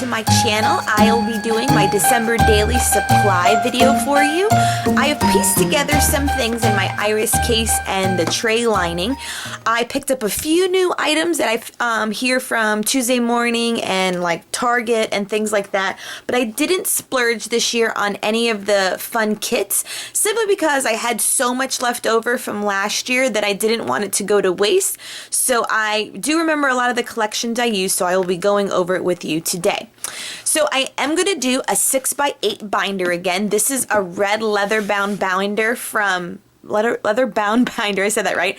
to my channel. I'll be doing my December daily supply video for you. I have pieced together some things in my iris case and the tray lining. I picked up a few new items that I hear from Tuesday Morning and like Target and things like that, but I didn't splurge this year on any of the fun kits simply because I had so much left over from last year that I didn't want it to go to waste. So I do remember a lot of the collections I used, so I will be going over it with you today. So I am going to do a 6x8 binder again. This is a red leather bound binder from leather bound binder, I said that right,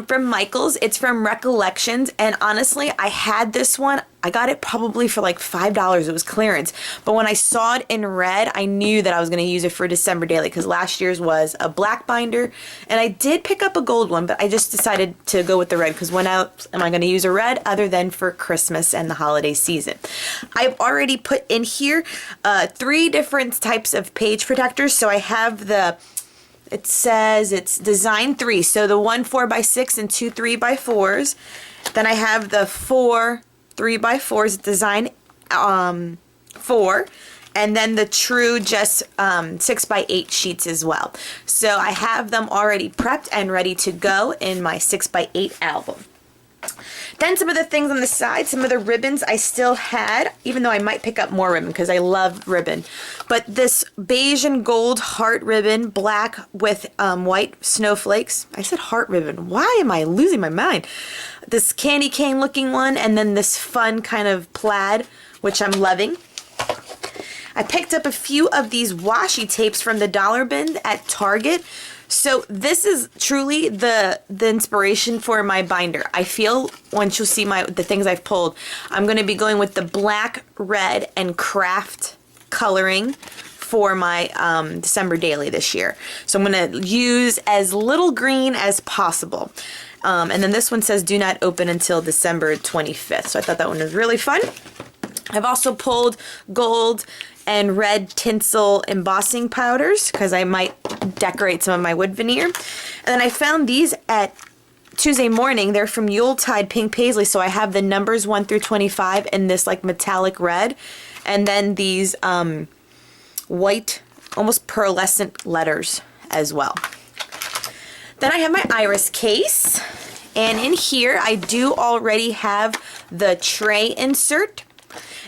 from Michaels. It's from Recollections, and honestly, I had this one. I got it probably for like $5. It was clearance, but when I saw it in red, I knew that I was going to use it for December daily because last year's was a black binder, and I did pick up a gold one, but I just decided to go with the red because when else am I going to use a red other than for Christmas and the holiday season? I've already put in here 3 different types of page protectors. So I have it says it's design 3, so the 1 4x6 and 2 3x4s. Then I have the 4 3x4s, design 4, and then the true just 6x8 sheets as well. So I have them already prepped and ready to go in my 6x8 album. Then some of the things on the side, some of the ribbons I still had, even though I might pick up more ribbon because I love ribbon. But this beige and gold heart ribbon, black with white snowflakes. I said heart ribbon. Why am I losing my mind? This candy cane looking one, and then this fun kind of plaid, which I'm loving. I picked up a few of these washi tapes from the dollar bin at Target. So this is truly the inspiration for my binder. I feel once you'll see the things I've pulled, I'm going to be going with the black, red, and craft coloring for my December daily this year. So I'm going to use as little green as possible. And then this one says do not open until December 25th. So I thought that one was really fun. I've also pulled gold and red tinsel embossing powders because I might decorate some of my wood veneer. And then I found these at Tuesday Morning. They're from Yuletide Pink Paisley, so I have the numbers 1 through 25 in this like metallic red, and then these white, almost pearlescent letters as well. Then I have my iris case, and in here I do already have the tray insert,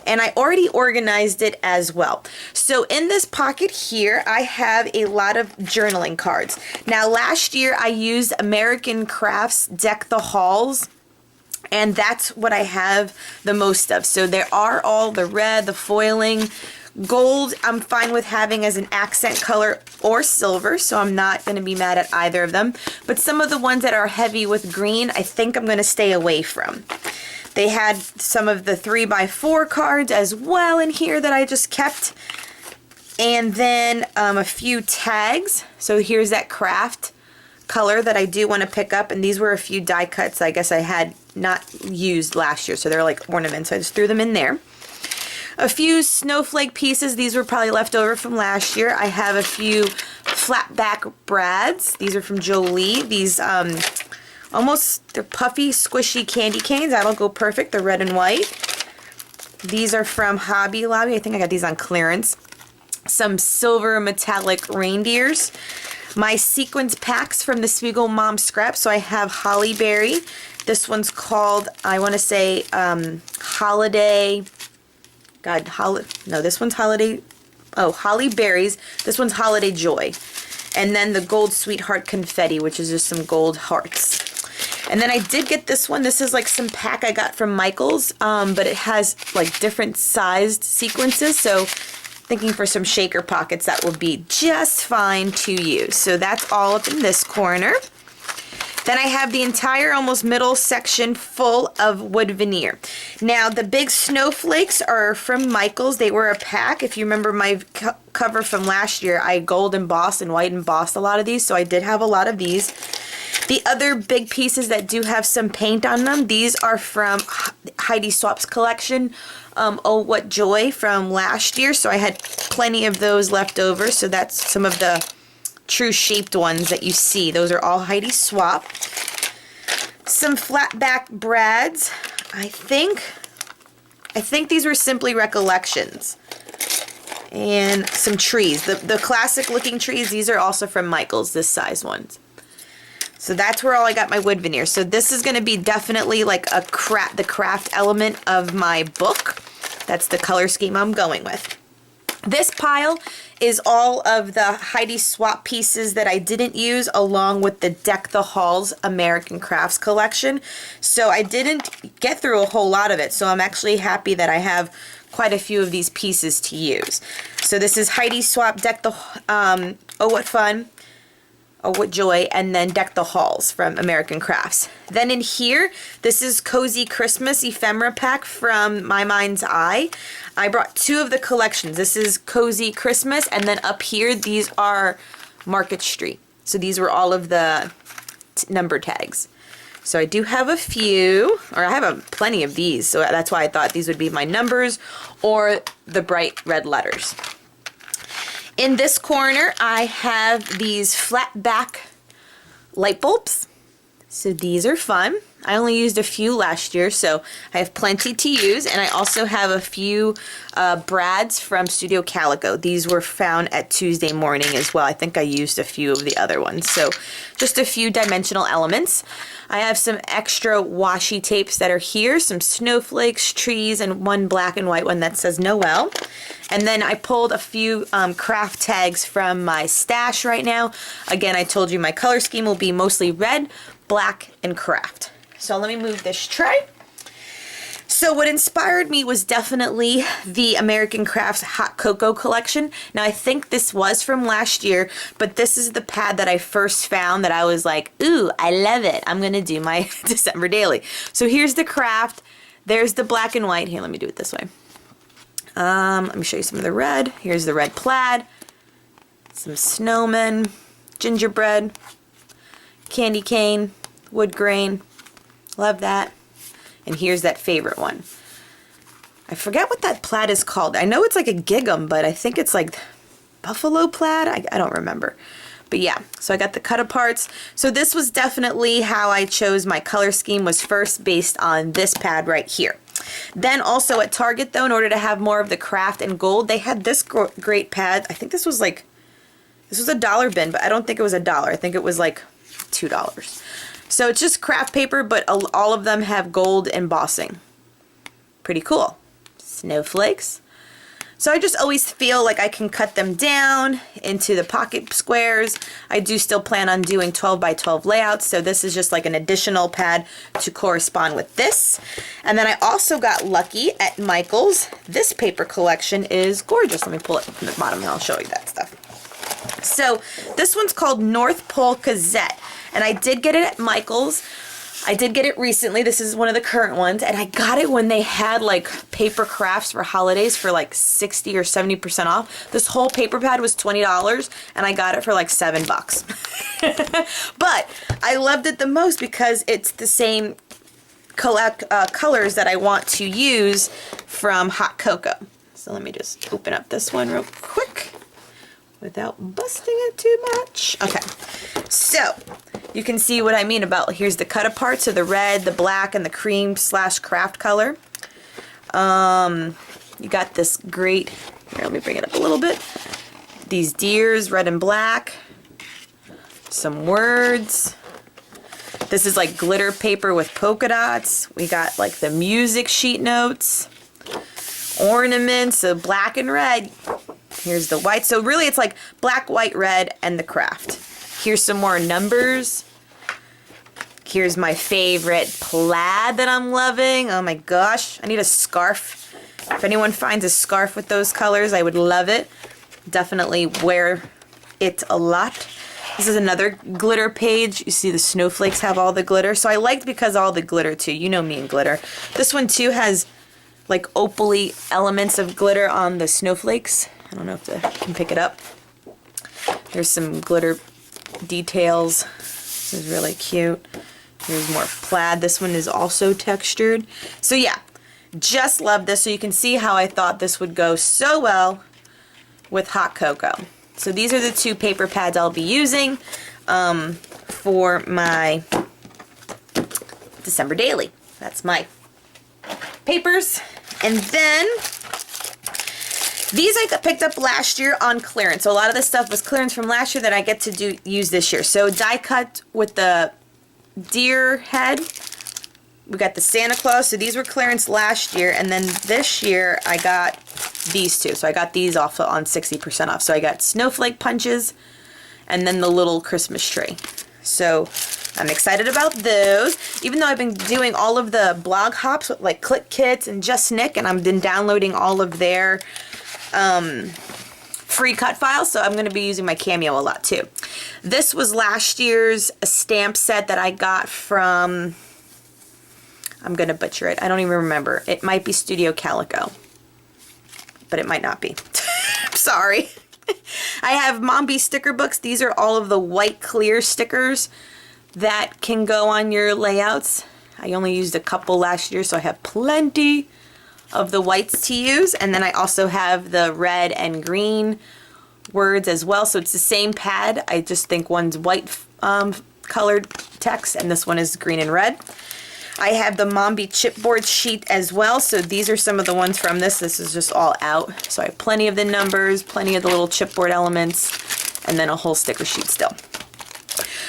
and I already organized it as well. So in this pocket here, I have a lot of journaling cards. Now last year I used American Crafts Deck the Halls, and that's what I have the most of. So there are all the red, the foiling, gold I'm fine with having as an accent color, or silver, so I'm not going to be mad at either of them. But some of the ones that are heavy with green, I think I'm going to stay away from. They had some of the 3x4 cards as well in here that I just kept. And then a few tags. So here's that craft color that I do want to pick up. And these were a few die cuts I guess I had not used last year. So they're like ornaments. So I just threw them in there. A few snowflake pieces. These were probably left over from last year. I have a few flat back brads. These are from Jolie. These they're puffy, squishy candy canes. That'll go perfect. They're red and white. These are from Hobby Lobby. I think I got these on clearance. Some silver metallic reindeers. My sequins packs from the Spiegel Mom Scrap. So I have Holly Berry. This one's called, I want to say, Holiday. This one's Holiday. Oh, Holly Berries. This one's Holiday Joy. And then the Gold Sweetheart Confetti, which is just some gold hearts. And then I did get this one. This is like some pack I got from Michaels, but it has like different sized sequences. So thinking for some shaker pockets, that will be just fine to use. So that's all up in this corner. Then I have the entire almost middle section full of wood veneer. Now the big snowflakes are from Michaels. They were a pack. If you remember my cover from last year, I gold embossed and white embossed a lot of these, so I did have a lot of these. The other big pieces that do have some paint on them, these are from Heidi Swap's collection, Oh What Joy from last year, so I had plenty of those left over. So that's some of the true shaped ones that you see. Those are all Heidi Swap. Some flat back brads. I think I think these were Simply Recollections. And some trees. The classic looking trees, these are also from Michaels, this size ones. So that's where all I got my wood veneer. So this is going to be definitely like the craft element of my book. That's the color scheme I'm going with. This pile is all of the Heidi swap pieces that I didn't use, along with the Deck the Halls American Crafts collection. So I didn't get through a whole lot of it. So I'm actually happy that I have quite a few of these pieces to use. So this is Heidi swap Deck the Oh What Fun, Oh What Joy, and then Deck the Halls from American Crafts. Then in here, this is Cozy Christmas Ephemera Pack from My Mind's Eye. I brought 2 of the collections. This is Cozy Christmas, and then up here, these are Market Street. So these were all of the number tags. So I do have a few, or I have plenty of these, so that's why I thought these would be my numbers or the bright red letters. In this corner, I have these flat back light bulbs. So these are fun. I only used a few last year, so I have plenty to use. And I also have a few brads from Studio Calico. These were found at Tuesday Morning as well. I think I used a few of the other ones. So just a few dimensional elements. I have some extra washi tapes that are here, some snowflakes, trees, and one black and white one that says Noel. And then I pulled a few craft tags from my stash right now. Again, I told you my color scheme will be mostly red, black, and craft. So let me move this tray. So what inspired me was definitely the American Crafts Hot Cocoa collection. Now I think this was from last year, but this is the pad that I first found that I was like, ooh, I love it. I'm gonna do my December daily. So here's the craft. There's the black and white. Here, let me do it this way. Let me show you some of the red. Here's the red plaid, some snowmen, gingerbread, candy cane, wood grain. Love that. And here's that favorite one. I forget what that plaid is called. I know it's like a gingham, but I think it's like buffalo plaid. I don't remember. But yeah, so I got the cut aparts. So this was definitely how I chose my color scheme, was first based on this pad right here. Then also at Target though, in order to have more of the craft and gold, they had this great pad. I think this was a dollar bin, but I don't think it was $1. I think it was like $2. So it's just craft paper, but all of them have gold embossing. Pretty cool. Snowflakes. So I just always feel like I can cut them down into the pocket squares. I do still plan on doing 12 by 12 layouts, so this is just like an additional pad to correspond with this. And then I also got lucky at Michaels. This paper collection is gorgeous. Let me pull it from the bottom and I'll show you that stuff. So this one's called North Pole Gazette, and I did get it at Michaels. I did get it recently. This is one of the current ones, and I got it when they had like paper crafts for holidays for like 60 or 70% off. This whole paper pad was $20, and I got it for like $7. But I loved it the most because it's the same colors that I want to use from Hot Cocoa. So let me just open up this one real quick without busting it too much. Okay, so you can see what I mean about, here's the cut apart, so the red, the black, and the cream / craft color. You got this great, here, let me bring it up a little bit. These deers, red and black. Some words. This is like glitter paper with polka dots. We got like the music sheet notes. Ornaments, so black and red. Here's the white. So really it's like black, white, red, and the craft. Here's some more numbers. Here's my favorite plaid that I'm loving. Oh my gosh, I need a scarf. If anyone finds a scarf with those colors, I would love it. Definitely wear it a lot. This is another glitter page. You see the snowflakes have all the glitter. So I liked because all the glitter too. You know me and glitter. This one too has like opally elements of glitter on the snowflakes. I don't know if I can pick it up. There's some glitter details. This is really cute. Here's more plaid. This one is also textured. So yeah, just love this. So you can see how I thought this would go so well with Hot Cocoa. So these are the 2 paper pads I'll be using for my December daily. That's my papers. And then these I picked up last year on clearance. So a lot of this stuff was clearance from last year that I get to use this year. So die cut with the deer head. We got the Santa Claus. So these were clearance last year. And then this year I got these two. So I got these off on 60% off. So I got snowflake punches and then the little Christmas tree. So I'm excited about those. Even though I've been doing all of the blog hops with like Click Kits and Just Nick, and I've been downloading all of their free cut files, so I'm going to be using my Cameo a lot too. This was last year's stamp set that I got from, I'm going to butcher it, I don't even remember. It might be Studio Calico, but it might not be. Sorry. I have Mombi sticker books. These are all of the white clear stickers that can go on your layouts. I only used a couple last year, so I have plenty of the whites to use. And then I also have the red and green words as well. So it's the same pad. I just think one's white colored text and this one is green and red. I have the Mombi chipboard sheet as well. So these are some of the ones from this. This is just all out. So I have plenty of the numbers, plenty of the little chipboard elements, and then a whole sticker sheet still.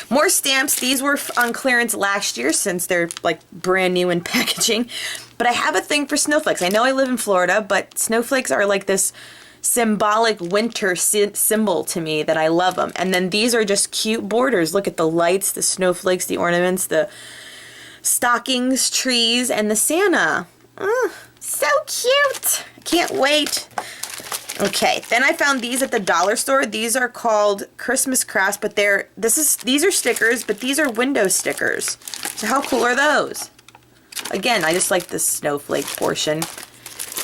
More stamps. These were on clearance last year since they're like brand new in packaging. But I have a thing for snowflakes. I know I live in Florida, but snowflakes are like this symbolic winter symbol to me that I love them. And then these are just cute borders. Look at the lights, the snowflakes, the ornaments, the stockings, trees, and the Santa. So cute. I can't wait. Okay, then I found these at the dollar store. These are called Christmas crafts, but these are stickers, but these are window stickers. So how cool are those? Again, I just like the snowflake portion.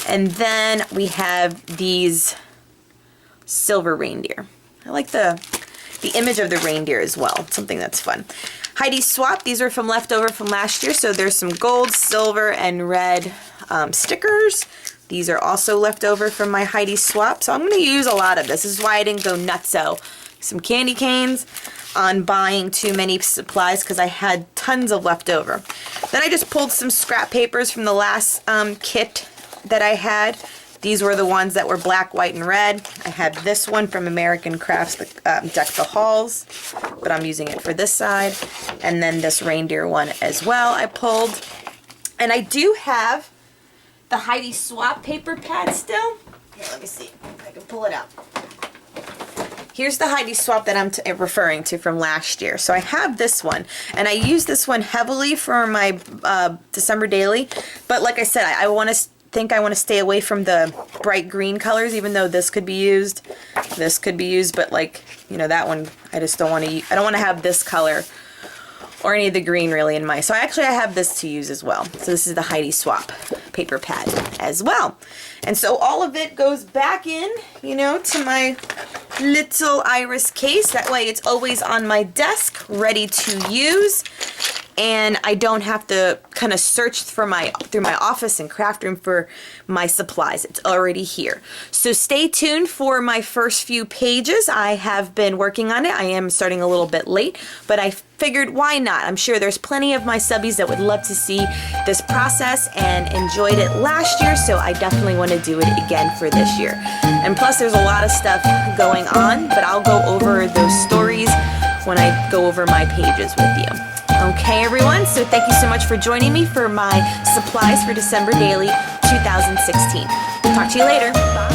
And then we have these silver reindeer. I like the image of the reindeer as well. It's something that's fun. Heidi Swap. These are from leftover from last year. So there's some gold, silver, and red stickers. These are also left over from my Heidi Swap. So I'm going to use a lot of this. This is why I didn't go nutso. Some candy canes on buying too many supplies because I had tons of leftover. Then I just pulled some scrap papers from the last kit that I had. These were the ones that were black, white, and red. I had this one from American Crafts, Deck the Halls, but I'm using it for this side. And then this reindeer one as well I pulled. And I do have the Heidi Swap paper pad still. Here, let me see if I can pull it out. Here's the Heidi Swap that I'm referring to from last year. So I have this one, and I use this one heavily for my December daily. But like I said, I want to stay away from the bright green colors, even though this could be used. This could be used, but like, you know, that one, I just don't want to, I don't want to have this color or any of the green really in my, so I have this to use as well. So this is the Heidi Swap paper pad as well. And so all of it goes back in, you know, to my little iris case. That way it's always on my desk, ready to use. And I don't have to kind of search through my office and craft room for my supplies. It's already here. So stay tuned for my first few pages. I have been working on it. I am starting a little bit late, but I figured why not? I'm sure there's plenty of my subbies that would love to see this process and enjoyed it last year, so I definitely want to do it again for this year. And plus there's a lot of stuff going on, but I'll go over those stories when I go over my pages with you. Okay, everyone, so thank you so much for joining me for my supplies for December Daily 2016. Talk to you later. Bye.